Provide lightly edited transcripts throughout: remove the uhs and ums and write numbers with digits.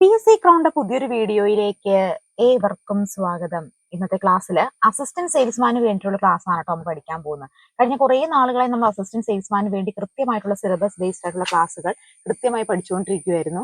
PC ക്രൗണിന്റെ പുതിയൊരു വീഡിയോയിലേക്ക് ഏവർക്കും സ്വാഗതം. ഇന്നത്തെ ക്ലാസ്സിൽ അസിസ്റ്റന്റ് സെയിൽസ്മാന് വേണ്ടിയിട്ടുള്ള ക്ലാസ് ആണ് കേട്ടോ നമ്മൾ പഠിക്കാൻ പോകുന്നത്. കഴിഞ്ഞ കുറേ നാളുകളായി നമ്മൾ അസിസ്റ്റന്റ് സെയിൽസ്മാന് വേണ്ടി കൃത്യമായിട്ടുള്ള സിലബസ് ബേസ്ഡ് ആയിട്ടുള്ള ക്ലാസ്സുകൾ കൃത്യമായി പഠിച്ചുകൊണ്ടിരിക്കുകയായിരുന്നു.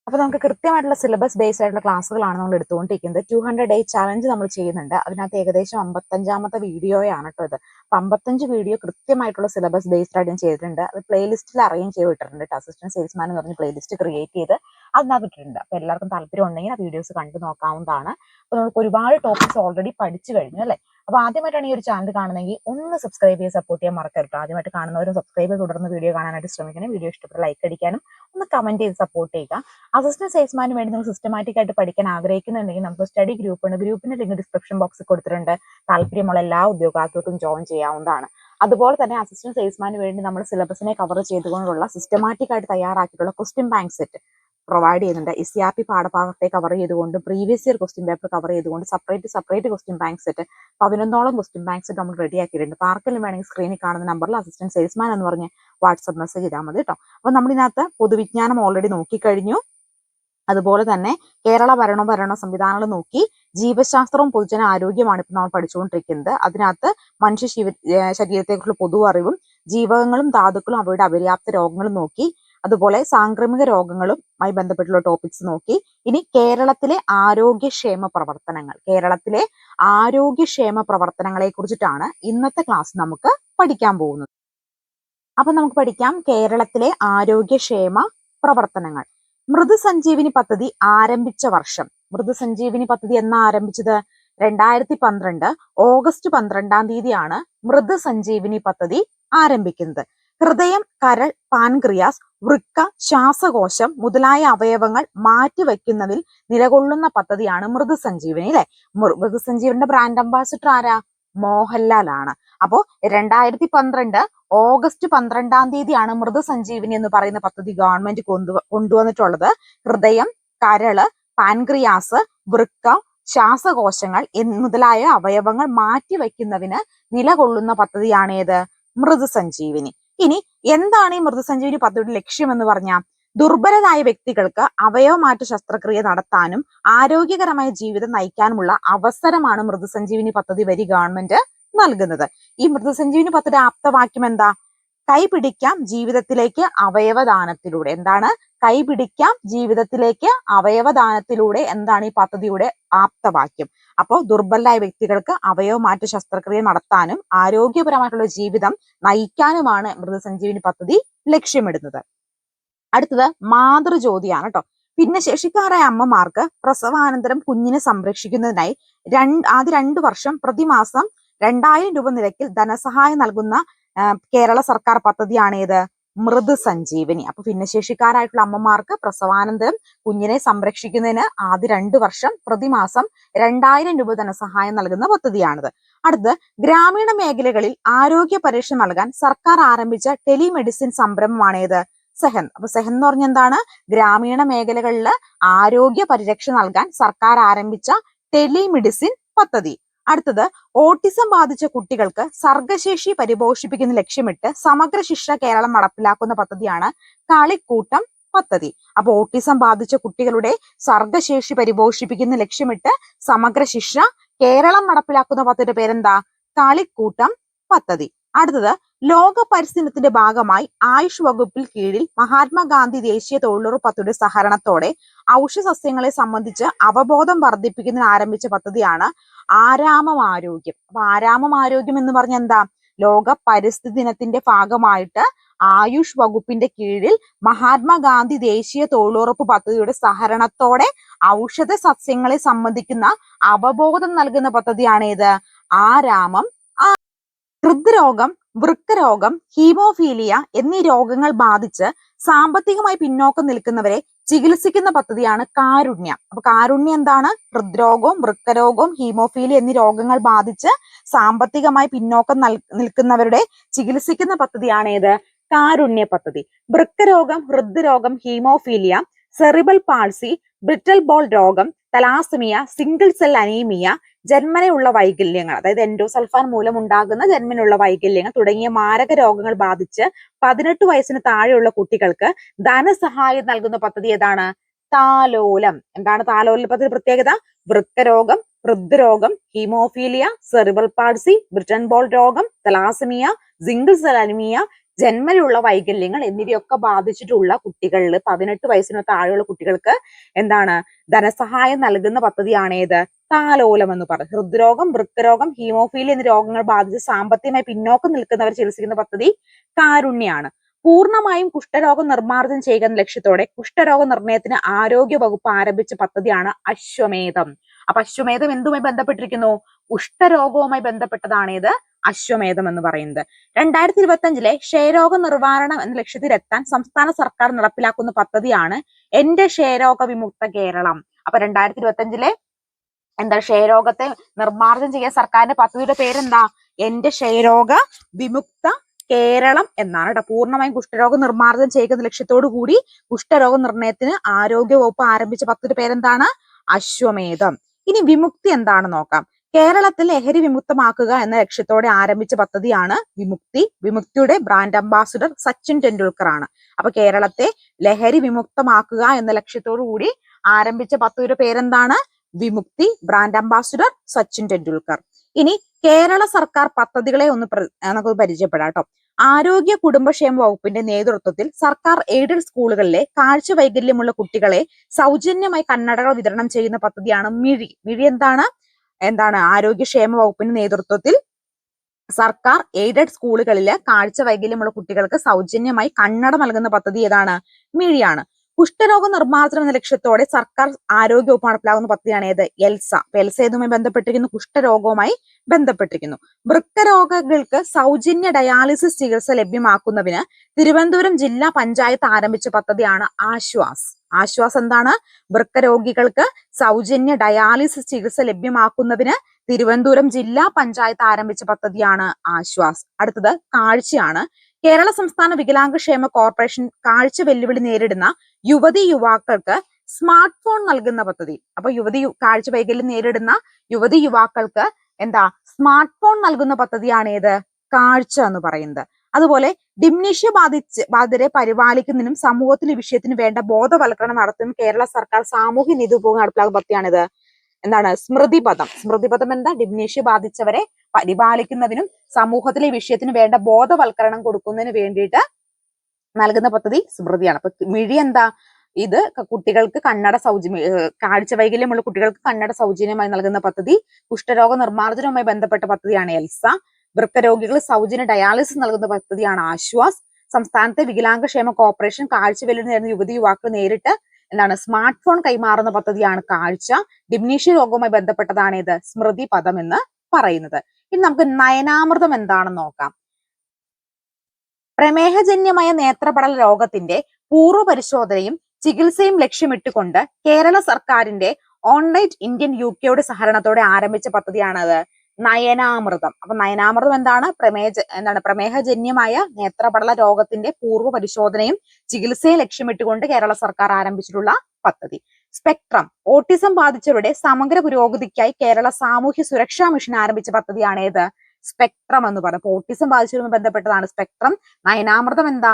അപ്പോൾ നമുക്ക് കൃത്യമായിട്ടുള്ള സിലബസ് ബേസ്ഡ് ആയിട്ടുള്ള ക്ലാസ്സുകളാണ് നമ്മൾ എടുത്തുകൊണ്ടിരിക്കുന്നത്. 200 ഡേ ചലഞ്ച് നമ്മൾ ചെയ്യുന്നുണ്ട്. അതിനകത്ത് ഏകദേശം 55ാമത്തെ വീഡിയോയാണ് കേട്ടോ ഇത്. 55 വീഡിയോ കൃത്യമായിട്ടുള്ള സിലബസ് ബേസ്ഡ് ആയിട്ട് ഞാൻ ചെയ്തിട്ടുണ്ട്. അത് പ്ലേലിസ്റ്റിൽ അറേഞ്ച് ചെയ്ത് ഇട്ടിട്ടുണ്ട്. അസിസ്റ്റന്റ് സെയിൽസ്മാൻ എന്ന് പറഞ്ഞ് പ്ലേലിസ്റ്റ് ക്രിയേറ്റ് ചെയ്ത് അതിനകത്ത് ഇട്ടിട്ടുണ്ട്. അപ്പോൾ എല്ലാവർക്കും താല്പര്യം ഉണ്ടെങ്കിൽ ആ വീഡിയോസ് കണ്ടു നോക്കാവുന്നതാണ്. അപ്പോൾ നമുക്ക് ഒരുപാട് ടോപ്പിക്സ് ഓൾറെഡി പഠിച്ചു കഴിഞ്ഞു അല്ലേ. അപ്പോൾ ആദ്യമായിട്ടാണ് ഈ ഒരു ചാനൽ കാണുന്നതെങ്കിൽ ഒന്ന് സബ്സ്ക്രൈബ് ചെയ്ത് സപ്പോർട്ട് ചെയ്യാൻ മറക്കരുത്. ആദ്യമായിട്ട് കാണുന്നവരും സബ്സ്ക്രൈബ് തുടർന്ന് വീഡിയോ കാണാനായിട്ട് ശ്രമിക്കണം. വീഡിയോ ഇഷ്ടപ്പെട്ട ലൈക്ക് അടിക്കാനും ഒന്ന് കമന്റ് ചെയ്ത് സപ്പോർട്ട് ചെയ്യുക. അസിസ്റ്റന്റ് സെയിൽസ്മാന് വേണ്ടി നിങ്ങൾ സിസ്റ്റമാറ്റിക് ആയിട്ട് പഠിക്കാൻ ആഗ്രഹിക്കുന്നുണ്ടെങ്കിൽ നമുക്ക് സ്റ്റഡി ഗ്രൂപ്പ് ഉണ്ട്. ഗ്രൂപ്പിന്റെ ലിങ്ക് ഡിസ്ക്രിപ്ഷൻ ബോക്സിൽ കൊടുത്തിട്ടുണ്ട്. താല്പര്യമുള്ള എല്ലാ ഉദ്യോഗാർത്ഥികൾക്കും ജോയിൻ ചെയ്യാവുന്നതാണ്. അതുപോലെ തന്നെ അസിസ്റ്റന്റ് സെയിൽസ്മാന് വേണ്ടി നമ്മൾ സിലബസിനെ കവർ ചെയ്തുകൊണ്ടുള്ള സിസ്റ്റമാറ്റിക് ആയിട്ട് തയ്യാറാക്കിയിട്ടുള്ള ക്വസ്റ്റ്യൻ ബാങ്ക് സെറ്റ് പ്രൊവൈഡ് ചെയ്യുന്നുണ്ട്. ISAP പാഠഭാഗത്തെ കവർ ചെയ്തുകൊണ്ട് previous year question paper cover ചെയ്തുകൊണ്ട് സെപ്പറേറ്റ് ക്വസ്റ്റ്യൻ ബാങ്ക് സെറ്റ് 11ഓളം ക്വസ്റ്റ്യൻ ബാങ്ക് സെറ്റ് നമ്മൾ റെഡി ആക്കിയിട്ടുണ്ട്. അപ്പോൾ ആർക്കെങ്കിലും വേണമെങ്കിൽ സ്ക്രീനിൽ കാണുന്ന നമ്പറിൽ അസിസ്റ്റന്റ് സെയിൽസ്മാൻ എന്ന് പറഞ്ഞ് വാട്സ്ആപ്പ് മെസ്സേജ് ചെയ്താൽ മതി കേട്ടോ. അപ്പോൾ നമ്മളിതിനകത്ത് പൊതുവിജ്ഞാനം ഓൾറെഡി നോക്കിക്കഴിഞ്ഞു. അതുപോലെ തന്നെ കേരള ഭരണ സംവിധാനങ്ങൾ നോക്കി. ജീവശാസ്ത്രവും പൊതുജന ആരോഗ്യമാണ് ഇപ്പം നമ്മൾ പഠിച്ചുകൊണ്ടിരിക്കുന്നത്. അതിനകത്ത് മനുഷ്യ ശരീരത്തെക്കുറിച്ചുള്ള പൊതു അറിവും ജീവകങ്ങളും ധാതുക്കളും അവയുടെ അപര്യാപ്ത രോഗങ്ങളും നോക്കി. അതുപോലെ സാംക്രമിക രോഗങ്ങളുമായി ബന്ധപ്പെട്ടുള്ള ടോപ്പിക്സ് നോക്കി. ഇനി കേരളത്തിലെ ആരോഗ്യക്ഷേമ പ്രവർത്തനങ്ങളെ കുറിച്ചിട്ടാണ് ഇന്നത്തെ ക്ലാസ് നമുക്ക് പഠിക്കാൻ പോകുന്നത്. അപ്പൊ നമുക്ക് പഠിക്കാം കേരളത്തിലെ ആരോഗ്യക്ഷേമ പ്രവർത്തനങ്ങൾ. മൃദുസഞ്ജീവിനി പദ്ധതി ആരംഭിച്ച വർഷം. മൃദുസഞ്ജീവിനി പദ്ധതി എന്നാ ആരംഭിച്ചത്? 2012 ഓഗസ്റ്റ് 12-ാം തീയതിയാണ് മൃദുസഞ്ജീവിനി പദ്ധതി ആരംഭിക്കുന്നത്. ഹൃദയം, കരൾ, പാൻക്രിയാസ്, വൃക്ക, ശ്വാസകോശം മുതലായ അവയവങ്ങൾ മാറ്റിവെക്കുന്നതിൽ നിലകൊള്ളുന്ന പദ്ധതിയാണ് മൃദുസഞ്ജീവിനി അല്ലെ. മൃദുസഞ്ജീവനിയുടെ ബ്രാൻഡ് അംബാസിഡർ ആരാ? മോഹൻലാൽ ആണ്. അപ്പോ 2012 ഓഗസ്റ്റ് 12-ാം തീയതിയാണ് മൃദുസഞ്ജീവിനി എന്ന് പറയുന്ന പദ്ധതി ഗവൺമെന്റ് കൊണ്ടുവന്നിട്ടുള്ളത്. ഹൃദയം, കരള്, പാൻക്രിയാസ്, വൃക്ക, ശ്വാസകോശങ്ങൾ മുതലായ അവയവങ്ങൾ മാറ്റിവെക്കുന്നതിന് നിലകൊള്ളുന്ന പദ്ധതിയാണ് ഏത്? മൃദുസഞ്ജീവിനി. ഇനി എന്താണ് ഈ മൃദുസഞ്ജീവിനി പദ്ധതിയുടെ ലക്ഷ്യം എന്ന് പറഞ്ഞാൽ? ദുർബലരായ വ്യക്തികൾക്ക് അവയവമാറ്റ ശസ്ത്രക്രിയ നടത്താനും ആരോഗ്യകരമായ ജീവിതം നയിക്കാനുമുള്ള അവസരമാണ് മൃദുസഞ്ജീവിനി പദ്ധതി വഴി ഗവൺമെന്റ് നൽകുന്നത്. ഈ മൃദുസഞ്ജീവിനി പദ്ധതി ആപ്തവാക്യം എന്താ? കൈപിടിക്കാം ജീവിതത്തിലേക്ക് അവയവദാനത്തിലൂടെ. എന്താണ്? കൈപിടിക്കാം ജീവിതത്തിലേക്ക് അവയവദാനത്തിലൂടെ എന്താണ് ഈ പദ്ധതിയുടെ ആപ്തവാക്യം? അപ്പോൾ ദുർബലരായ വ്യക്തികൾക്ക് അവയവമാറ്റ ശസ്ത്രക്രിയ നടത്താനും ആരോഗ്യപരമായിട്ടുള്ള ജീവിതം നയിക്കാനുമാണ് മൃദുസഞ്ജീവിനി പദ്ധതി ലക്ഷ്യമിടുന്നത്. അടുത്തത് മാതൃജ്യോതിയാണ് കേട്ടോ. ഭിന്നശേഷിക്കാരായ അമ്മമാർക്ക് പ്രസവാനന്തരം കുഞ്ഞിനെ സംരക്ഷിക്കുന്നതിനായി ആദ്യ 2 വർഷം പ്രതിമാസം 2000 രൂപ നിരക്കിൽ ധനസഹായം നൽകുന്ന കേരള സർക്കാർ പദ്ധതിയാണ് ഏത്? മൃദുസഞ്ജീവനി. അപ്പൊ ഭിന്നശേഷിക്കാരായിട്ടുള്ള അമ്മമാർക്ക് പ്രസവാനന്തരം കുഞ്ഞിനെ സംരക്ഷിക്കുന്നതിന് ആദ്യ 2 വർഷം പ്രതിമാസം 2000 രൂപ ധനസഹായം നൽകുന്ന പദ്ധതിയാണിത്. അടുത്ത് ഗ്രാമീണ മേഖലകളിൽ ആരോഗ്യ പരിരക്ഷ നൽകാൻ സർക്കാർ ആരംഭിച്ച ടെലിമെഡിസിൻ സംരംഭമാണ് ഏത്? സെഹൻ. അപ്പൊ സെഹൻ എന്ന് പറഞ്ഞ എന്താണ്? ഗ്രാമീണ മേഖലകളിൽ ആരോഗ്യ പരിരക്ഷ നൽകാൻ സർക്കാർ ആരംഭിച്ച ടെലിമെഡിസിൻ പദ്ധതി. അടുത്തത് ഓട്ടിസം ബാധിച്ച കുട്ടികൾക്ക് സർഗശേഷി പരിപോഷിപ്പിക്കുന്ന ലക്ഷ്യമിട്ട് സമഗ്ര ശിക്ഷ കേരളം നടപ്പിലാക്കുന്ന പദ്ധതിയാണ് കളിക്കൂട്ടം പദ്ധതി. അപ്പൊ ഓട്ടിസം ബാധിച്ച കുട്ടികളുടെ സർഗശേഷി പരിപോഷിപ്പിക്കുന്ന ലക്ഷ്യമിട്ട് സമഗ്ര ശിക്ഷ കേരളം നടപ്പിലാക്കുന്ന പദ്ധതിയുടെ പേരെന്താ? കളിക്കൂട്ടം പദ്ധതി. അടുത്തത് ലോക പരിസ്ഥിതിയുടെ ഭാഗമായി ആയുഷ് വകുപ്പിൽ കീഴിൽ മഹാത്മാഗാന്ധി ദേശീയ തൊഴിലുറപ്പ് പദ്ധതിയുടെ സഹകരണത്തോടെ ഔഷധസസ്യങ്ങളെ സംബന്ധിച്ച് അവബോധം വർദ്ധിപ്പിക്കുന്നതിന് ആരംഭിച്ച പദ്ധതിയാണ് ആരാമം ആരോഗ്യം. അപ്പൊ ആരാമം ആരോഗ്യം എന്ന് പറഞ്ഞ എന്താ? ലോക പരിസ്ഥിതി ദിനത്തിന്റെ ഭാഗമായിട്ട് ആയുഷ് വകുപ്പിന്റെ കീഴിൽ മഹാത്മാഗാന്ധി ദേശീയ തൊഴിലുറപ്പ് പദ്ധതിയുടെ സഹകരണത്തോടെ ഔഷധ സസ്യങ്ങളെ സംബന്ധിക്കുന്ന അവബോധം നൽകുന്ന പദ്ധതിയാണ് ഏത്? ആരാമം. ഹൃദ്രോഗം, വൃക്കരോഗം, ഹീമോഫീലിയ എന്നീ രോഗങ്ങൾ ബാധിച്ച് സാമ്പത്തികമായി പിന്നോക്കം നിൽക്കുന്നവരെ ചികിത്സിക്കുന്ന പദ്ധതിയാണ് കാരുണ്യ. അപ്പൊ കാരുണ്യം എന്താണ്? ഹൃദ്രോഗവും വൃക്കരോഗവും ഹീമോഫീലിയ എന്നീ രോഗങ്ങൾ ബാധിച്ച് സാമ്പത്തികമായി പിന്നോക്കം നിൽക്കുന്നവരുടെ ചികിത്സിക്കുന്ന പദ്ധതിയാണ് ഏത്? കാരുണ്യ പദ്ധതി. വൃക്കരോഗം, ഹൃദ്രോഗം, ഹീമോഫീലിയ, സെറിബൽ പാൾസി, ബ്രിറ്റൽ ബോൾ രോഗം, തലാസമിയ, സിംഗിൾ സെൽ അനീമിയ, ജന്മനയുള്ള വൈകല്യങ്ങൾ, അതായത് എൻഡോസൾഫാൻ മൂലം ഉണ്ടാകുന്ന ജന്മനുള്ള വൈകല്യങ്ങൾ തുടങ്ങിയ മാരക രോഗങ്ങൾ ബാധിച്ച് 18 വയസ്സിന് താഴെയുള്ള കുട്ടികൾക്ക് ധനസഹായം നൽകുന്ന പദ്ധതി ഏതാണ്? താലോലം. എന്താണ് താലോലം പദ്ധതി പ്രത്യേകത? വൃക്കരോഗം, ഹൃദ്രോഗം, haemophilia, cerebral palsy, Britain ball രോഗം, തലാസമിയ, സിംഗിൾ സെൽ അനീമിയ, ജന്മനുള്ള വൈകല്യങ്ങൾ എന്നിവയൊക്കെ ബാധിച്ചിട്ടുള്ള കുട്ടികളിൽ 18 വയസ്സിന് താഴെയുള്ള കുട്ടികൾക്ക് എന്താണ് ധനസഹായം നൽകുന്ന പദ്ധതിയാണ് ഏത്? താലോലം എന്ന് പറയും. ഹൃദ്രോഗം, വൃക്കരോഗം, ഹീമോഫീലിയ എന്നീ രോഗങ്ങൾ ബാധിച്ച് സാമ്പത്തികമായി പിന്നോക്കം നിൽക്കുന്നവർ ചികിത്സിക്കുന്ന പദ്ധതി കാരുണ്യാണ്. പൂർണ്ണമായും കുഷ്ഠരോഗം നിർമ്മാർജ്ജനം ചെയ്യുക എന്ന ലക്ഷ്യത്തോടെ കുഷ്ഠരോഗ നിർണയത്തിന് ആരോഗ്യ വകുപ്പ് ആരംഭിച്ച പദ്ധതിയാണ് അശ്വമേധം. അപ്പൊ അശ്വമേധം എന്തുമായി ബന്ധപ്പെട്ടിരിക്കുന്നു? കുഷ്ഠരോഗവുമായി ബന്ധപ്പെട്ടതാണ് ഇത് അശ്വമേധം എന്ന് പറയുന്നത്. 2025 ക്ഷയരോഗ നിർവ്വാരണം എന്ന ലക്ഷ്യത്തിലെത്താൻ സംസ്ഥാന സർക്കാർ നടപ്പിലാക്കുന്ന പദ്ധതിയാണ് എന്റെ ക്ഷയരോഗ വിമുക്ത കേരളം. അപ്പൊ 2025 എന്താ ക്ഷയരോഗത്തെ നിർമ്മാർജ്ജനം ചെയ്യാൻ സർക്കാരിന്റെ പദ്ധതിയുടെ പേരെന്താ? എന്റെ ക്ഷയരോഗ വിമുക്ത കേരളം എന്നാണ് കേട്ടോ. പൂർണ്ണമായും കുഷ്ഠരോഗ നിർമ്മാർജ്ജനം ചെയ്യുന്ന ലക്ഷ്യത്തോടു കൂടി കുഷ്ഠരോഗ നിർണയത്തിന് ആരോഗ്യ വകുപ്പ് ആരംഭിച്ച പദ്ധതിയുടെ പേരെന്താണ്? അശ്വമേധം. ഇനി വിമുക്തി എന്താണെന്ന് നോക്കാം. കേരളത്തിൽ ലഹരി വിമുക്തമാക്കുക എന്ന ലക്ഷ്യത്തോടെ ആരംഭിച്ച പദ്ധതിയാണ് വിമുക്തി. വിമുക്തിയുടെ ബ്രാൻഡ് അംബാസിഡർ സച്ചിൻ ടെണ്ടുൽക്കർ ആണ്. അപ്പൊ കേരളത്തെ ലഹരി വിമുക്തമാക്കുക എന്ന ലക്ഷ്യത്തോടു കൂടി ആരംഭിച്ച പദ്ധതിയുടെ പേരെന്താണ്? വിമുക്തി. Brand ambassador Sachin Tendulkar. ഇനി കേരള സർക്കാർ പദ്ധതികളെ നമുക്ക് പരിചയപ്പെടാം കേട്ടോ. ആരോഗ്യ കുടുംബക്ഷേമ വകുപ്പിന്റെ നേതൃത്വത്തിൽ സർക്കാർ എയ്ഡഡ് സ്കൂളുകളിലെ കാഴ്ച വൈകല്യമുള്ള കുട്ടികളെ സൗജന്യമായി കണ്ണടകൾ വിതരണം ചെയ്യുന്ന പദ്ധതിയാണ് മിഴി. മിഴി എന്താണ് ആരോഗ്യക്ഷേമ വകുപ്പിന്റെ നേതൃത്വത്തിൽ സർക്കാർ എയ്ഡഡ് സ്കൂളുകളിലെ കാഴ്ച വൈകല്യമുള്ള കുട്ടികൾക്ക് സൗജന്യമായി കണ്ണട നൽകുന്ന പദ്ധതി ഏതാണ്? മിഴിയാണ്. കുഷ്ഠരോഗ നിർമ്മാർജ്ജനം എന്ന ലക്ഷ്യത്തോടെ സർക്കാർ ആരോഗ്യ വകുപ്പ് നടപ്പിലാക്കുന്ന പദ്ധതിയാണ് ഏത്? എൽസ. എൽസ ഏതുമായി ബന്ധപ്പെട്ടിരിക്കുന്നു? കുഷ്ഠരോഗവുമായി ബന്ധപ്പെട്ടിരിക്കുന്നു. വൃക്കരോഗങ്ങൾക്ക് സൗജന്യ ഡയാലിസിസ് ചികിത്സ ലഭ്യമാക്കുന്നതിന് തിരുവനന്തപുരം ജില്ലാ പഞ്ചായത്ത് ആരംഭിച്ച പദ്ധതിയാണ് ആശ്വാസ്. ആശ്വാസ് എന്താണ്? വൃക്കരോഗികൾക്ക് സൗജന്യ ഡയാലിസിസ് ചികിത്സ ലഭ്യമാക്കുന്നതിന് തിരുവനന്തപുരം ജില്ലാ പഞ്ചായത്ത് ആരംഭിച്ച പദ്ധതിയാണ് ആശ്വാസ്. അടുത്തത് കാഴ്ചയാണ്. കേരള സംസ്ഥാന വികലാംഗക്ഷേമ കോർപ്പറേഷൻ കാഴ്ച വെല്ലുവിളി നേരിടുന്ന യുവതി യുവാക്കൾക്ക് സ്മാർട്ട് ഫോൺ നൽകുന്ന പദ്ധതി. അപ്പൊ കാഴ്ച വൈകല്യം നേരിടുന്ന യുവതി യുവാക്കൾക്ക് എന്താ സ്മാർട്ട് ഫോൺ നൽകുന്ന പദ്ധതിയാണ് ഏത്? കാഴ്ച എന്ന് പറയുന്നത്. അതുപോലെ ഡിംനീഷ്യ ബാധിതരെ പരിപാലിക്കുന്നതിനും സമൂഹത്തിന് വിഷയത്തിന് വേണ്ട ബോധവൽക്കരണം നടത്തുന്നതിനും കേരള സർക്കാർ സാമൂഹ്യ നീതി വിഭാഗം നടപ്പിലാക്കുന്ന പദ്ധതിയാണിത്. എന്താണ്? സ്മൃതിപഥം. സ്മൃതിപഥം എന്താ? ഡിംനീഷ്യ ബാധിച്ചവരെ പരിപാലിക്കുന്നതിനും സമൂഹത്തിലെ വിഷയത്തിന് വേണ്ട ബോധവൽക്കരണം കൊടുക്കുന്നതിന് വേണ്ടിയിട്ട് നൽകുന്ന പദ്ധതി സ്മൃതിയാണ്. അപ്പൊ മിഴി എന്താ? ഇത് കുട്ടികൾക്ക് കണ്ണട കാഴ്ച വൈകല്യമുള്ള കുട്ടികൾക്ക് കണ്ണട സൗജന്യമായി നൽകുന്ന പദ്ധതി. കുഷ്ഠരോഗ നിർമ്മാർജ്ജനവുമായി ബന്ധപ്പെട്ട പദ്ധതിയാണ് എൽസ. വൃക്കരോഗികൾ സൗജന്യ ഡയാലിസിസ് നൽകുന്ന പദ്ധതിയാണ് ആശ്വാസ്. സംസ്ഥാനത്തെ വികലാംഗക്ഷേമ കോർപ്പറേഷൻ കാഴ്ച വെല്ലുവിളി നേരിടുന്ന യുവതി യുവാക്കൾ നേരിട്ട് എന്താണ് സ്മാർട്ട് ഫോൺ കൈമാറുന്ന പദ്ധതിയാണ് കാഴ്ച. ഡിംനീഷ്യ രോഗവുമായി ബന്ധപ്പെട്ടതാണ് ഇത് സ്മൃതി പദം എന്ന് പറയുന്നത്. ഇനി നമുക്ക് നയനാമൃതം എന്താണെന്ന് നോക്കാം. പ്രമേഹജന്യമായ നേത്രപടല രോഗത്തിന്റെ പൂർവ്വ പരിശോധനയും ചികിത്സയും ലക്ഷ്യമിട്ടുകൊണ്ട് കേരള സർക്കാരിന്റെ ഓൺലൈൻ ഇന്ത്യൻ യുകെയുടെ സഹകരണത്തോടെ ആരംഭിച്ച പദ്ധതിയാണത് നയനാമൃതം. അപ്പൊ നയനാമൃതം എന്താണ്? പ്രമേഹജന്യമായ നേത്രപടല രോഗത്തിന്റെ പൂർവ്വ പരിശോധനയും ചികിത്സയും ലക്ഷ്യമിട്ടുകൊണ്ട് കേരള സർക്കാർ ആരംഭിച്ചിട്ടുള്ള പദ്ധതി. സ്പെക്ട്രം. ഓട്ടിസം ബാധിച്ചവരുടെ സമഗ്ര പുരോഗതിക്കായി കേരള സാമൂഹ്യ സുരക്ഷാ മിഷൻ ആരംഭിച്ച പദ്ധതിയാണ് ഏത്? സ്പെക്ട്രം എന്ന് പറയുന്നത്. ഓട്ടിസം ബാധിച്ചവരുമായി ബന്ധപ്പെട്ടതാണ് സ്പെക്ട്രം. നയനാമൃതം എന്താ?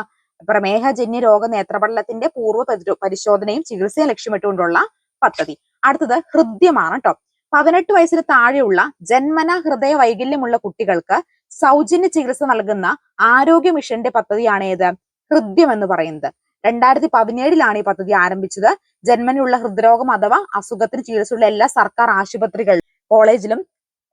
പ്രമേഹജന്യ രോഗ നേത്രപടലത്തിന്റെ പൂർവ്വ പരിശോധനയും ചികിത്സയും ലക്ഷ്യമിട്ടുകൊണ്ടുള്ള പദ്ധതി. അടുത്തത് ഹൃദ്യമാണ് കേട്ടോ. 18 വയസ്സിന് താഴെയുള്ള ജന്മന ഹൃദയ വൈകല്യമുള്ള കുട്ടികൾക്ക് സൗജന്യ ചികിത്സ നൽകുന്ന ആരോഗ്യ മിഷന്റെ പദ്ധതിയാണ് ഏത്? ഹൃദ്യം എന്ന് പറയുന്നത്. 2017 ഈ പദ്ധതി ആരംഭിച്ചത്. ജന്മനുള്ള ഹൃദ്രോഗം അഥവാ അസുഖത്തിന് ചികിത്സയുള്ള എല്ലാ സർക്കാർ ആശുപത്രികൾ, കോളേജിലും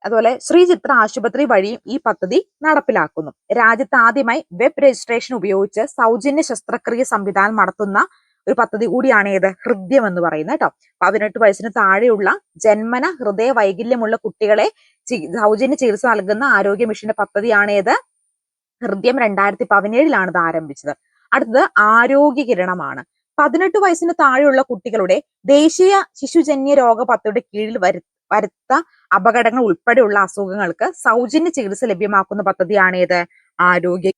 അതുപോലെ ശ്രീചിത്ര ആശുപത്രി വഴിയും ഈ പദ്ധതി നടപ്പിലാക്കുന്നു. രാജ്യത്ത് ആദ്യമായി വെബ് രജിസ്ട്രേഷൻ ഉപയോഗിച്ച് സൗജന്യ ശസ്ത്രക്രിയ സംവിധാനം നടത്തുന്ന ഒരു പദ്ധതി കൂടിയാണ് ഏത്? ഹൃദ്യം എന്ന് പറയുന്നത് കേട്ടോ. 18 വയസ്സിന് താഴെയുള്ള ജന്മന ഹൃദയ വൈകല്യമുള്ള കുട്ടികളെ സൗജന്യ ചികിത്സ നൽകുന്ന ആരോഗ്യ മിഷന്റെ പദ്ധതിയാണ് ഏത്? ഹൃദ്യം. 2017 ഇത് ആരംഭിച്ചത്. അടുത്തത് ആരോഗ്യ കിരണമാണ്. 18 വയസ്സിന് താഴെയുള്ള കുട്ടികളുടെ ദേശീയ ശിശുജന്യ രോഗ പദ്ധതിയുടെ കീഴിൽ വരുത്ത അപകടങ്ങൾ ഉൾപ്പെടെയുള്ള അസുഖങ്ങൾക്ക് സൗജന്യ ചികിത്സ ലഭ്യമാക്കുന്ന പദ്ധതിയാണ് ഏത്? ആരോഗ്യ.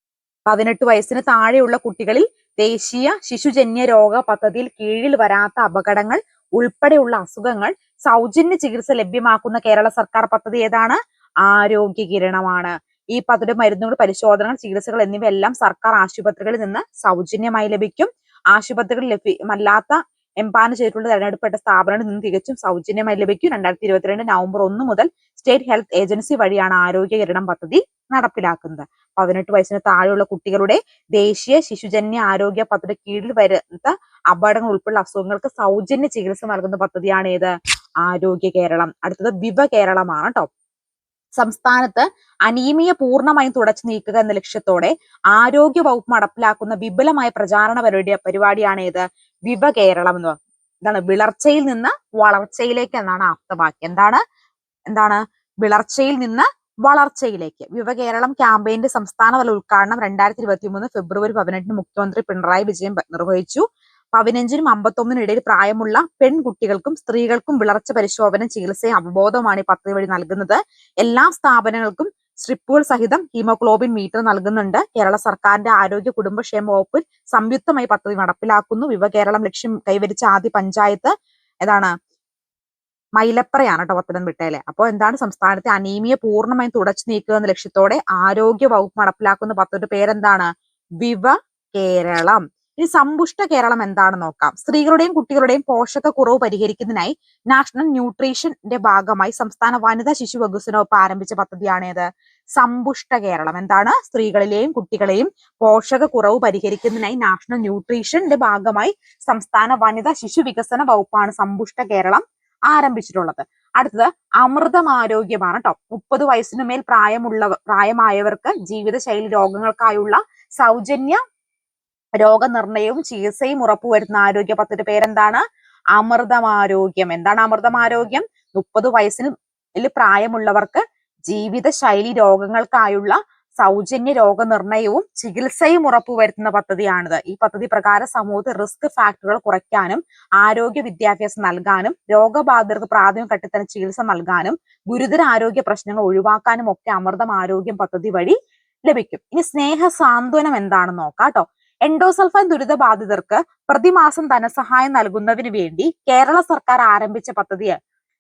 18 വയസ്സിന് താഴെയുള്ള കുട്ടികളിൽ ദേശീയ ശിശുജന്യ രോഗ പദ്ധതിയിൽ കീഴിൽ വരാത്ത അപകടങ്ങൾ ഉൾപ്പെടെയുള്ള അസുഖങ്ങൾ സൗജന്യ ചികിത്സ ലഭ്യമാക്കുന്ന കേരള സർക്കാർ പദ്ധതി ഏതാണ്? ആരോഗ്യ കിരണമാണ്. ഈ പദ്ധതി മരുന്നുകൾ, പരിശോധനകൾ, ചികിത്സകൾ എന്നിവയെല്ലാം സർക്കാർ ആശുപത്രികളിൽ നിന്ന് സൗജന്യമായി ലഭിക്കും. ആശുപത്രികളിൽ ലഭ്യമല്ലാത്ത എംപാനൽ ചെയ്തിട്ടുള്ള തെരഞ്ഞെടുക്കപ്പെട്ട സ്ഥാപനങ്ങളിൽ നിന്ന് തികച്ചും സൗജന്യമായി ലഭിക്കും. 2022 നവംബർ 1 മുതൽ സ്റ്റേറ്റ് ഹെൽത്ത് ഏജൻസി വഴിയാണ് ആരോഗ്യ കിരണം പദ്ധതി നടപ്പിലാക്കുന്നത്. 18 വയസ്സിന് താഴെയുള്ള കുട്ടികളുടെ ദേശീയ ശിശുജന്യ ആരോഗ്യ പദ്ധതി കീഴിൽ വരുന്ന അപകടങ്ങൾ ഉൾപ്പെടെ അസുഖങ്ങൾക്ക് സൗജന്യ ചികിത്സ നൽകുന്ന പദ്ധതിയാണ് ഏത്? ആരോഗ്യ കേരളം. അടുത്തത് വിവ കേരളമാണ് കേട്ടോ. സംസ്ഥാനത്ത് അനീമിയ പൂർണ്ണമായും തുടച്ചു നീക്കുക എന്ന ലക്ഷ്യത്തോടെ ആരോഗ്യ വകുപ്പ് നടപ്പിലാക്കുന്ന വിപുലമായ പ്രചാരണ പരിപാടിയാണ് ഏത്? വിവ കേരളം എന്ന്. എന്താണ്? വിളർച്ചയിൽ നിന്ന് വളർച്ചയിലേക്ക് എന്നാണ് ആപ്തവാക്യം. എന്താണ് വിളർച്ചയിൽ നിന്ന് വളർച്ചയിലേക്ക്. വിവ കേരളം ക്യാമ്പയിന്റെ സംസ്ഥാനതല ഉദ്ഘാടനം 2023 ഫെബ്രുവരി 18 മുഖ്യമന്ത്രി പിണറായി വിജയൻ നിർവഹിച്ചു. 15നും 51നും ഇടയിൽ പ്രായമുള്ള പെൺകുട്ടികൾക്കും സ്ത്രീകൾക്കും വിളർച്ച പരിശോധന, ചികിത്സയും അവബോധവുമാണ് ഈ പദ്ധതി വഴി നൽകുന്നത്. എല്ലാ സ്ഥാപനങ്ങൾക്കും സ്ട്രിപ്പുകൾ സഹിതം ഹീമോഗ്ലോബിൻ മീറ്റർ നൽകുന്നുണ്ട്. കേരള സർക്കാരിന്റെ ആരോഗ്യ കുടുംബക്ഷേമ വകുപ്പിൽ സംയുക്തമായി പദ്ധതി നടപ്പിലാക്കുന്നു. വിവ കേരളം ലക്ഷ്യം കൈവരിച്ച ആദ്യ പഞ്ചായത്ത് ഏതാണ്? മൈലപ്രയാണ് കേട്ടോ, പത്തനംതിട്ടയിലെ. അപ്പോൾ എന്താണ്? സംസ്ഥാനത്തെ അനീമിയ പൂർണ്ണമായും തുടച്ചു നീക്കുക എന്ന ലക്ഷ്യത്തോടെ ആരോഗ്യ വകുപ്പ് നടപ്പിലാക്കുന്ന പദ്ധതിയുടെ പേരെന്താണ്? വിവ കേരളം. ഇനി സമ്പുഷ്ട കേരളം എന്താണെന്ന് നോക്കാം. സ്ത്രീകളുടെയും കുട്ടികളുടെയും പോഷകക്കുറവ് പരിഹരിക്കുന്നതിനായി നാഷണൽ ന്യൂട്രീഷന്റെ ഭാഗമായി സംസ്ഥാന വനിതാ ശിശു വികസന വകുപ്പ് ആരംഭിച്ച പദ്ധതിയാണ് ഏത്? സമ്പുഷ്ട കേരളം. എന്താണ്? സ്ത്രീകളിലെയും കുട്ടികളെയും പോഷകക്കുറവ് പരിഹരിക്കുന്നതിനായി നാഷണൽ ന്യൂട്രീഷന്റെ ഭാഗമായി സംസ്ഥാന വനിതാ ശിശു വികസന വകുപ്പാണ് സമ്പുഷ്ട കേരളം ആരംഭിച്ചിട്ടുള്ളത്. അടുത്തത് അമൃതം ആരോഗ്യമാണ് കേട്ടോ. 30 വയസ്സിനു മേൽ പ്രായമായവർക്ക് ജീവിതശൈലി രോഗങ്ങൾക്കായുള്ള സൗജന്യ രോഗനിർണയവും ചികിത്സയും ഉറപ്പുവരുത്തുന്ന ആരോഗ്യ പദ്ധതി പേരെന്താണ്? അമൃതം ആരോഗ്യം. എന്താണ് അമൃതം ആരോഗ്യം? 30 വയസ്സിന് പ്രായമുള്ളവർക്ക് ജീവിതശൈലി രോഗങ്ങൾക്കായുള്ള സൗജന്യ രോഗനിർണയവും ചികിത്സയും ഉറപ്പുവരുത്തുന്ന പദ്ധതിയാണിത്. ഈ പദ്ധതി പ്രകാരം സമൂഹത്തിൽ റിസ്ക് ഫാക്ടറുകൾ കുറയ്ക്കാനും ആരോഗ്യ വിദ്യാഭ്യാസം നൽകാനും രോഗബാധിതർക്ക് പ്രാഥമിക ഘട്ടത്തിൽ തന്നെ ചികിത്സ നൽകാനും ഗുരുതര ആരോഗ്യ പ്രശ്നങ്ങൾ ഒഴിവാക്കാനും ഒക്കെ അമൃതം ആരോഗ്യം പദ്ധതി വഴി ലഭിക്കും. ഇനി സ്നേഹ സാന്ത്വനം എന്താണെന്ന് നോക്കാം കേട്ടോ. എൻഡോസൾഫാൻ ദുരിതബാധിതർക്ക് പ്രതിമാസം ധനസഹായം നൽകുന്നതിന് വേണ്ടി കേരള സർക്കാർ ആരംഭിച്ച പദ്ധതി.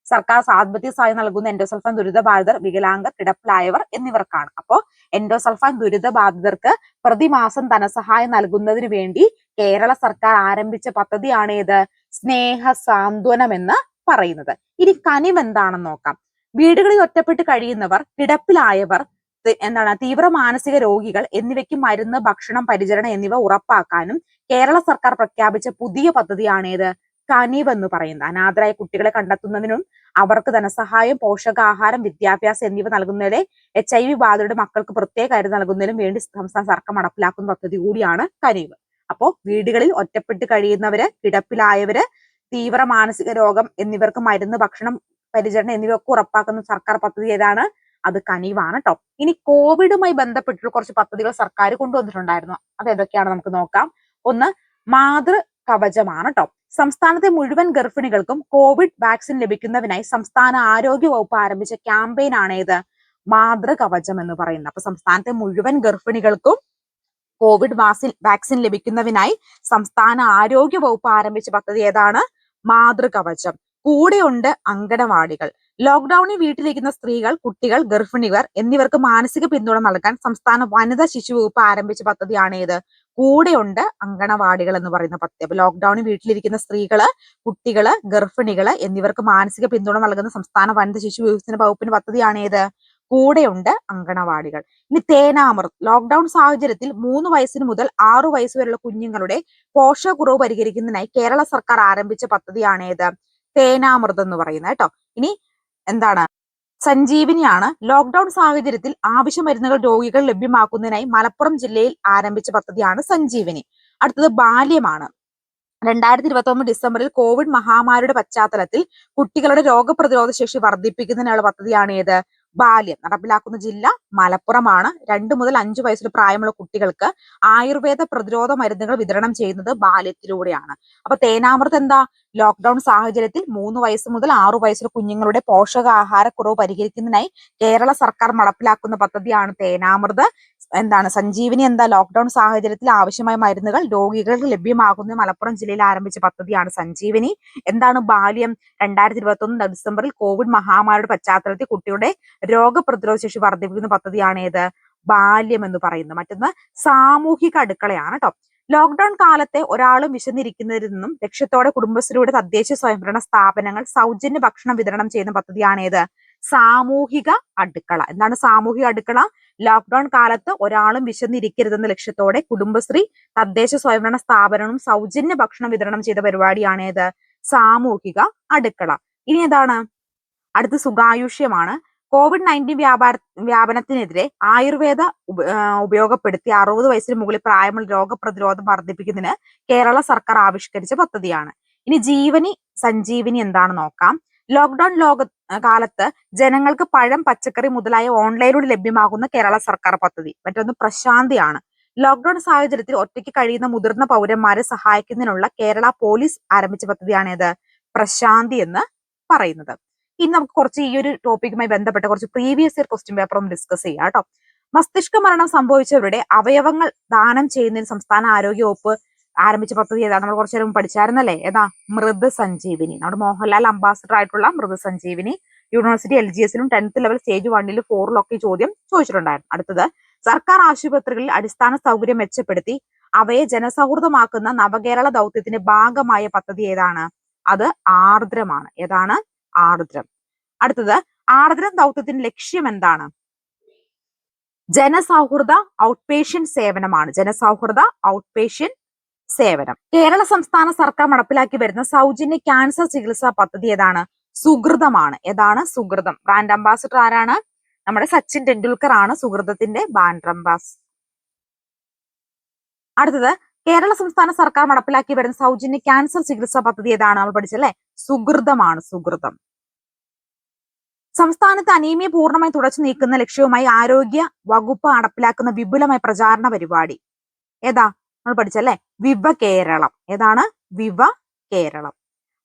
സർക്കാർ സാമ്പത്തിക സഹായം നൽകുന്ന എൻഡോസൾഫാൻ ദുരിതബാധിതർ, വികലാംഗർ, കിടപ്പിലായവർ എന്നിവർക്കാണ്. അപ്പോൾ എൻഡോസൾഫാൻ ദുരിതബാധിതർക്ക് പ്രതിമാസം ധനസഹായം നൽകുന്നതിന് വേണ്ടി കേരള സർക്കാർ ആരംഭിച്ച പദ്ധതിയാണ് ഏത്? സ്നേഹ സാന്ത്വനം എന്ന് പറയുന്നത്. ഇനി കനിവ് എന്താണെന്ന് നോക്കാം. വീടുകളിൽ ഒറ്റപ്പെട്ട് കഴിയുന്നവർ, കിടപ്പിലായവർ, തീവ്ര മാനസിക രോഗികൾ എന്നിവയ്ക്ക് മരുന്ന്, ഭക്ഷണം, പരിചരണം എന്നിവ ഉറപ്പാക്കാനും കേരള സർക്കാർ പ്രഖ്യാപിച്ച പുതിയ പദ്ധതിയാണ് ഏത്? കനിവ് എന്ന് പറയുന്നത്. അനാഥരായ കുട്ടികളെ കണ്ടെത്തുന്നതിനും അവർക്ക് ധനസഹായം, പോഷകാഹാരം, വിദ്യാഭ്യാസം എന്നിവ നൽകുന്നതിലെ HIV ബാധിതരുടെ മക്കൾക്ക് പ്രത്യേക കരുതൽ നൽകുന്നതിനും വേണ്ടി സംസ്ഥാന സർക്കാർ നടപ്പിലാക്കുന്ന പദ്ധതി കൂടിയാണ് കനിവ്. അപ്പോൾ വീടുകളിൽ ഒറ്റപ്പെട്ട് കഴിയുന്നവര്, കിടപ്പിലായവര്, തീവ്ര മാനസിക രോഗം എന്നിവർക്ക് മരുന്ന്, ഭക്ഷണം, പരിചരണം എന്നിവയൊക്കെ ഉറപ്പാക്കുന്ന സർക്കാർ പദ്ധതി ഏതാണ്? അത് കനിവാണ് കേട്ടോ. ഇനി കോവിഡുമായി ബന്ധപ്പെട്ടിട്ട് കുറച്ച് പദ്ധതികൾ സർക്കാർ കൊണ്ടുവന്നിട്ടുണ്ടായിരുന്നു. അത് ഏതൊക്കെയാണ് നമുക്ക് നോക്കാം. ഒന്ന് മാതൃ കവചമാണ് കേട്ടോ. സംസ്ഥാനത്തെ മുഴുവൻ ഗർഭിണികൾക്കും കോവിഡ് വാക്സിൻ ലഭിക്കുന്നതിനായി സംസ്ഥാന ആരോഗ്യ വകുപ്പ് ആരംഭിച്ച ക്യാമ്പയിൻ ആണ് ഏത്? മാതൃ കവചം എന്ന് പറയുന്നത്. അപ്പൊ സംസ്ഥാനത്തെ മുഴുവൻ ഗർഭിണികൾക്കും കോവിഡ് വാക്സിൻ ലഭിക്കുന്നതിനായി സംസ്ഥാന ആരോഗ്യ വകുപ്പ് ആരംഭിച്ച പദ്ധതി ഏതാണ്? മാതൃ കവചം. കൂടെയുണ്ട് അങ്കണവാടികൾ. ലോക്ക്ഡൌണിൽ വീട്ടിലിരിക്കുന്ന സ്ത്രീകൾ, കുട്ടികൾ, ഗർഭിണികൾ എന്നിവർക്ക് മാനസിക പിന്തുണ നൽകാൻ സംസ്ഥാന വനിതാ ശിശു വകുപ്പ് ആരംഭിച്ച പദ്ധതിയാണ് ഏത്? കൂടെയുണ്ട് അങ്കണവാടികൾ എന്ന് പറയുന്ന പദ്ധതി. അപ്പൊ ലോക്ക്ഡൌണിൽ വീട്ടിലിരിക്കുന്ന സ്ത്രീകള്, കുട്ടികള്, ഗർഭിണികള് എന്നിവർക്ക് മാനസിക പിന്തുണ നൽകുന്ന സംസ്ഥാന വനിതാ ശിശു വികസന വകുപ്പിന്റെ പദ്ധതിയാണ് ഏത്? കൂടെയുണ്ട് അങ്കണവാടികൾ. ഇനി തേനാമൃത്. ലോക്ക്ഡൌൺ സാഹചര്യത്തിൽ 3 വയസ്സിന് മുതൽ 6 വയസ്സ് വരെയുള്ള കുഞ്ഞുങ്ങളുടെ പോഷകക്കുറവ് പരിഹരിക്കുന്നതിനായി കേരള സർക്കാർ ആരംഭിച്ച പദ്ധതിയാണ് ഏത്? തേനാമൃത് എന്ന് പറയുന്നത് കേട്ടോ. ഇനി എന്താണ്? സഞ്ജീവിനിയാണ്. ലോക്ക്ഡൌൺ സാഹചര്യത്തിൽ ആവശ്യ മരുന്നുകൾ രോഗികൾ ലഭ്യമാക്കുന്നതിനായി മലപ്പുറം ജില്ലയിൽ ആരംഭിച്ച പദ്ധതിയാണ് സഞ്ജീവിനി. അടുത്തത് ബാല്യമാണ്. 2021 ഡിസംബറിൽ കോവിഡ് മഹാമാരിയുടെ പശ്ചാത്തലത്തിൽ കുട്ടികളുടെ രോഗപ്രതിരോധ ശേഷി വർദ്ധിപ്പിക്കുന്നതിനുള്ള പദ്ധതിയാണ് ഏത്? ബാല്യം നടപ്പിലാക്കുന്ന ജില്ല മലപ്പുറമാണ്. 2 മുതൽ 5 വയസ്സിൽ പ്രായമുള്ള കുട്ടികൾക്ക് ആയുർവേദ പ്രതിരോധ മരുന്നുകൾ വിതരണം ചെയ്യുന്നത് ബാല്യത്തിലൂടെയാണ്. അപ്പൊ തേനാമൃത് എന്താ? ലോക്ക്ഡൌൺ സാഹചര്യത്തിൽ 3 വയസ്സ് മുതൽ 6 വയസ്സിലെ കുഞ്ഞുങ്ങളുടെ പോഷകാഹാരക്കുറവ് പരിഹരിക്കുന്നതിനായി കേരള സർക്കാർ നടപ്പിലാക്കുന്ന പദ്ധതിയാണ് തേനാമൃത്. എന്താണ് സഞ്ജീവനി? എന്താ? ലോക്ക്ഡൌൺ സാഹചര്യത്തിൽ ആവശ്യമായ മരുന്നുകൾ രോഗികൾക്ക് ലഭ്യമാകുന്ന മലപ്പുറം ജില്ലയിൽ ആരംഭിച്ച പദ്ധതിയാണ് സഞ്ജീവനി. എന്താണ് ബാല്യം? 2021 ഡിസംബറിൽ കോവിഡ് മഹാമാരിയുടെ പശ്ചാത്തലത്തിൽ കുട്ടിയുടെ രോഗപ്രതിരോധ ശേഷി വർദ്ധിപ്പിക്കുന്ന പദ്ധതിയാണ് ഏത്? ബാല്യം എന്ന് പറയുന്നത്. മറ്റൊന്ന് സാമൂഹിക അടുക്കളയാണ് കേട്ടോ. ലോക്ക്ഡൌൺ കാലത്തെ ഒരാളും വിശന്നിരിക്കുന്നതിൽ നിന്നും ലക്ഷ്യത്തോടെ കുടുംബശ്രീയുടെ തദ്ദേശ സ്വയംഭരണ സ്ഥാപനങ്ങൾ സൗജന്യ ഭക്ഷണം വിതരണം ചെയ്യുന്ന പദ്ധതിയാണ് ഏത്? സാമൂഹിക അടുക്കള. എന്താണ് സാമൂഹിക അടുക്കള? ലോക്ക്ഡൌൺ കാലത്ത് ഒരാളും വിശന്നിരിക്കരുതെന്ന ലക്ഷ്യത്തോടെ കുടുംബശ്രീ തദ്ദേശ സ്വയംഭരണ സ്ഥാപനവും സൗജന്യ ഭക്ഷണം വിതരണം ചെയ്ത പരിപാടിയാണ് ഏത്? സാമൂഹിക അടുക്കള. ഇനി എന്താണ്? അടുത്ത സുഖായുഷ്യമാണ്. COVID-19 വ്യാപനത്തിനെതിരെ ആയുർവേദ ഉപയോഗപ്പെടുത്തി 60 വയസ്സിന് മുകളിൽ പ്രായമുള്ള രോഗപ്രതിരോധം വർദ്ധിപ്പിക്കുന്നതിന് കേരള സർക്കാർ ആവിഷ്കരിച്ച പദ്ധതിയാണ്. ഇനി ജീവനി സഞ്ജീവനി എന്താണെന്ന് നോക്കാം. ലോക്ക്ഡൌൺ കാലത്ത് ജനങ്ങൾക്ക് പഴം, പച്ചക്കറി മുതലായ ഓൺലൈനിലൂടെ ലഭ്യമാകുന്ന കേരള സർക്കാർ പദ്ധതി. മറ്റൊന്ന് പ്രശാന്തിയാണ്. ലോക്ക്ഡൌൺ സാഹചര്യത്തിൽ ഒറ്റയ്ക്ക് കഴിയുന്ന മുതിർന്ന പൗരന്മാരെ സഹായിക്കുന്നതിനുള്ള കേരള പോലീസ് ആരംഭിച്ച പദ്ധതിയാണ് ഏത്? പ്രശാന്തി എന്ന് പറയുന്നത്. ഇനി നമുക്ക് കുറച്ച് ഈ ഒരു ടോപ്പിക്കുമായി ബന്ധപ്പെട്ട കുറച്ച് പ്രീവിയസ് ഇയർ ക്വസ്റ്റ്യൻ പേപ്പറും ഡിസ്കസ് ചെയ്യാം കേട്ടോ. മസ്തിഷ്ക മരണം സംഭവിച്ചവരുടെ അവയവങ്ങൾ ദാനം ചെയ്യുന്നതിന് സംസ്ഥാന ആരോഗ്യ വകുപ്പ് ആരംഭിച്ച പദ്ധതി ഏതാണ്? നമ്മൾ കുറച്ചു നേരം പഠിച്ചായിരുന്നല്ലേ? ഏതാ? മൃത് സഞ്ജീവിനി. നമ്മുടെ മോഹൻലാൽ അംബാസിഡർ ആയിട്ടുള്ള മൃത് സഞ്ജീവിനി. യൂണിവേഴ്സിറ്റി LGSലും 10th ലെവൽ സ്റ്റേജ് 1ലും 4ലും ഒക്കെ ചോദ്യം ചോദിച്ചിട്ടുണ്ടായിരുന്നു. അടുത്തത്, സർക്കാർ ആശുപത്രികളിൽ അടിസ്ഥാന സൗകര്യം മെച്ചപ്പെടുത്തി അവയെ ജനസൗഹൃദമാക്കുന്ന നവകേരള ദൗത്യത്തിന്റെ ഭാഗമായ പദ്ധതി ഏതാണ്? അത് ആർദ്രമാണ്. ഏതാണ്? ആർദ്രം. അടുത്തത്, ആർദ്രം ദൗത്യത്തിന്റെ ലക്ഷ്യം എന്താണ്? ജനസൗഹൃദ ഔട്ട് പേഷ്യന്റ് സേവനമാണ്. ജനസൗഹൃദ ഔട്ട് പേഷ്യന്റ് സേവനം. കേരള സംസ്ഥാന സർക്കാർ നടപ്പിലാക്കി വരുന്ന സൗജന്യ ക്യാൻസർ ചികിത്സാ പദ്ധതി ഏതാണ്? സുകൃതമാണ്. ഏതാണ്? സുകൃതം. ബ്രാൻഡ് അംബാസിഡർ ആരാണ്? നമ്മുടെ സച്ചിൻ ടെണ്ടുൽക്കർ ആണ് സുകൃതത്തിന്റെ ബ്രാൻഡ് അംബാസിഡർ. അടുത്തത്, കേരള സംസ്ഥാന സർക്കാർ നടപ്പിലാക്കി വരുന്ന സൗജന്യ ക്യാൻസർ ചികിത്സാ പദ്ധതി ഏതാണ്? നമ്മൾ പഠിച്ചല്ലേ? സുകൃതമാണ്. സുകൃതം. സംസ്ഥാനത്ത് അനീമിയ പൂർണ്ണമായി തുടച്ചു നീക്കുന്ന ലക്ഷ്യവുമായി ആരോഗ്യ വകുപ്പ് നടപ്പിലാക്കുന്ന വിപുലമായ പ്രചാരണ പരിപാടി ഏതാ? നമ്മൾ പഠിച്ചല്ലേ? വിവ കേരളം. ഏതാണ്? വിവ കേരളം.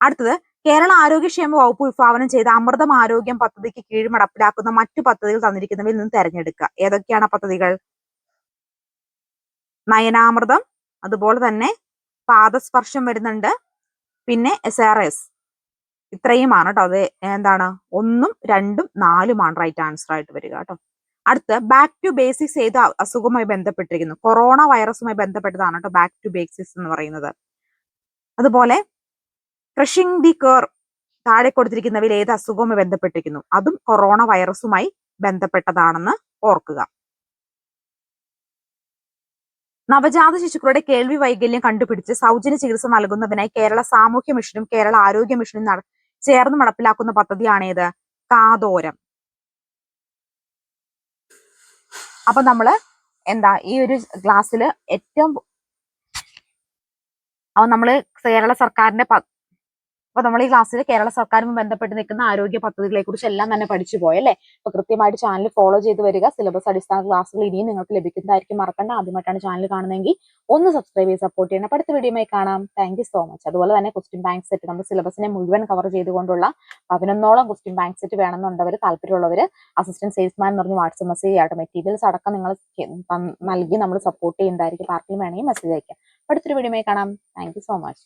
അടുത്തത്, കേരള ആരോഗ്യക്ഷേമ വകുപ്പ് വിഭാവനം ചെയ്ത അമൃതം ആരോഗ്യം പദ്ധതിക്ക് കീഴിൽ നടപ്പിലാക്കുന്ന മറ്റു പദ്ധതികൾ തന്നിരിക്കുന്നവയിൽ നിന്ന് തെരഞ്ഞെടുക്കുക. ഏതൊക്കെയാണ് പദ്ധതികൾ? നയനാമൃതം, അതുപോലെ തന്നെ പാദസ്പർശം വരുന്നുണ്ട്, പിന്നെ SRS. ഇത്രയുമാണ് കേട്ടോ. അത് എന്താണ്? 1, 2, 4 റൈറ്റ് ആൻസർ ആയിട്ട് വരിക കേട്ടോ. അടുത്ത്, ബാക്ക് ടു ബേസിക്സ് ഏത് അസുഖവുമായി ബന്ധപ്പെട്ടിരിക്കുന്നു? കൊറോണ വൈറസുമായി ബന്ധപ്പെട്ടതാണ് കേട്ടോ ബാക്ക് ടു ബേസിക്സ് എന്ന് പറയുന്നത്. അതുപോലെ ക്രഷിംഗ് ദി കർവ് താഴെ കൊടുത്തിരിക്കുന്നവയിൽ ഏത് അസുഖവുമായി ബന്ധപ്പെട്ടിരിക്കുന്നു? അതും കൊറോണ വൈറസുമായി ബന്ധപ്പെട്ടതാണെന്ന് ഓർക്കുക. നവജാത ശിശുക്കളുടെ കേൾവി വൈകല്യം കണ്ടുപിടിച്ച് സൗജന്യ ചികിത്സ നൽകുന്നതിനായി കേരള സാമൂഹ്യ മിഷനും കേരള ആരോഗ്യ മിഷനും ചേർന്ന് നടപ്പിലാക്കുന്ന പദ്ധതിയാണ് ഏത്? കാതോരം. അപ്പൊ നമ്മള് എന്താ ഈ ഒരു ക്ലാസ്സിൽ ഏറ്റവും നമ്മള് കേരള സർക്കാരിന്റെ അപ്പൊ നമ്മൾ ഈ ക്ലാസ്സിൽ കേരള സർക്കാരുമായി ബന്ധപ്പെട്ട് നിൽക്കുന്ന ആരോഗ്യ പദ്ധതികളെ കുറിച്ച് എല്ലാം തന്നെ പഠിച്ചു പോയല്ലേ? അപ്പൊ കൃത്യമായിട്ട് ചാനൽ ഫോളോ ചെയ്ത് വരിക. സിലബസ് അടിസ്ഥാന ക്ലാസ്സുകൾ ഇനിയും നിങ്ങൾക്ക് ലഭിക്കുന്നതായിരിക്കും. മറക്കണ്ട. ആദ്യമായിട്ടാണ് ചാനൽ കാണുന്നതെങ്കിൽ ഒന്ന് സബ്സ്ക്രൈബ് ചെയ്ത് സപ്പോർട്ട് ചെയ്യണം. അടുത്ത വീഡിയോയുമായി കാണാം. Thank you so much. അതുപോലെ തന്നെ ക്വസ്റ്റ്യൻ ബാങ്ക് സെറ്റ് നമ്മുടെ സിലബസിനെ മുഴുവൻ കവർ ചെയ്തുകൊണ്ടുള്ള 11ഓളം ക്വസ്റ്റ്യൻ ബാങ്ക് സെറ്റ് വേണമെന്നുണ്ടവർ, താല്പര്യമുള്ളവർ അസിസ്റ്റന്റ് സെയിൽസ്മാൻ എന്ന് പറഞ്ഞ് വാട്സ്ആപ്പ് മെസ്സേജ് ചെയ്യാട്ടോ. മെറ്റീരിയൽസ് അടക്കം നിങ്ങൾ നൽകി നമ്മൾ സപ്പോർട്ട് ചെയ്യുന്നതായിരിക്കും. ആർക്കും വേണമെങ്കിൽ മെസ്സേജ് അയക്കാം. അടുത്തൊരു വീഡിയോയുമായി കാണാം. Thank you so much.